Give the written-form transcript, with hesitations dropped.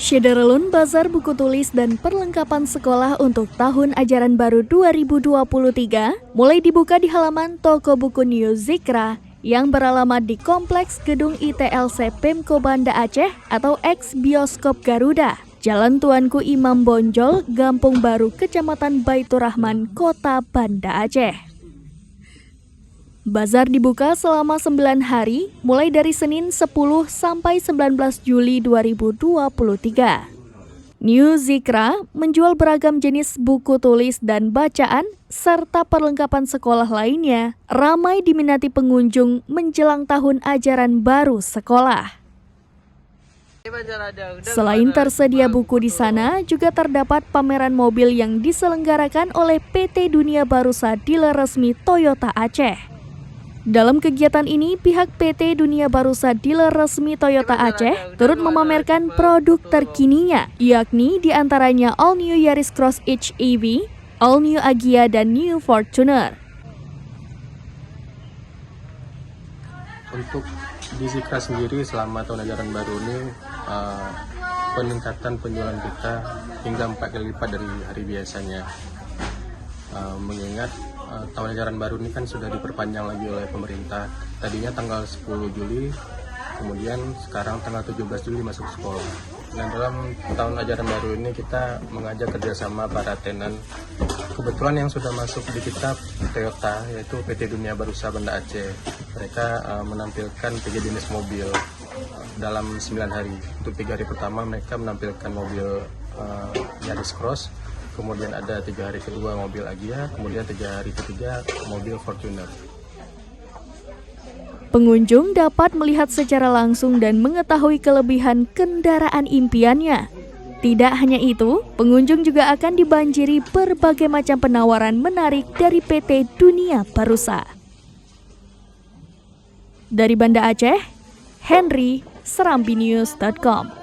Syederalun Bazar Buku Tulis dan Perlengkapan Sekolah untuk tahun ajaran baru 2023 mulai dibuka di halaman toko buku New Zikra yang beralamat di Kompleks Gedung ITLC Pemko Banda Aceh atau ex Bioskop Garuda, Jalan Tuanku Imam Bonjol, Gampung Baru, Kecamatan Baitur Rahman, Kota Banda Aceh. Bazar dibuka selama 9 hari, mulai dari Senin 10 sampai 19 Juli 2023. New Zikra menjual beragam jenis buku tulis dan bacaan, serta perlengkapan sekolah lainnya, ramai diminati pengunjung menjelang tahun ajaran baru sekolah. Selain tersedia buku di sana, juga terdapat pameran mobil yang diselenggarakan oleh PT Dunia Barusa Dealer Resmi Toyota Aceh. Dalam kegiatan ini, pihak PT Dunia Barusa Dealer Resmi Toyota Aceh turut memamerkan produk terkininya, yakni diantaranya All New Yaris Cross HEV, All New Agya, dan New Fortuner. Untuk di Zikra sendiri selama tahun ajaran baru ini, peningkatan penjualan kita hingga 4 kali lipat dari hari biasanya. Mengingat tahun ajaran baru ini kan sudah diperpanjang lagi oleh pemerintah. Tadinya tanggal 10 Juli, kemudian sekarang tanggal 17 Juli masuk sekolah. Dan dalam tahun ajaran baru ini kita mengajak kerjasama para tenan. Kebetulan yang sudah masuk di kita Toyota, yaitu PT Dunia Barusa Banda Aceh. Mereka menampilkan 3 jenis mobil dalam 9 hari. Untuk 3 hari pertama mereka menampilkan mobil Yaris Cross, kemudian ada 3 hari kedua mobil Agya, kemudian 3 hari ketiga mobil Fortuner. Pengunjung dapat melihat secara langsung dan mengetahui kelebihan kendaraan impiannya. Tidak hanya itu, pengunjung juga akan dibanjiri berbagai macam penawaran menarik dari PT Dunia Barusa. Dari Banda Aceh, Henry, serambinews.com.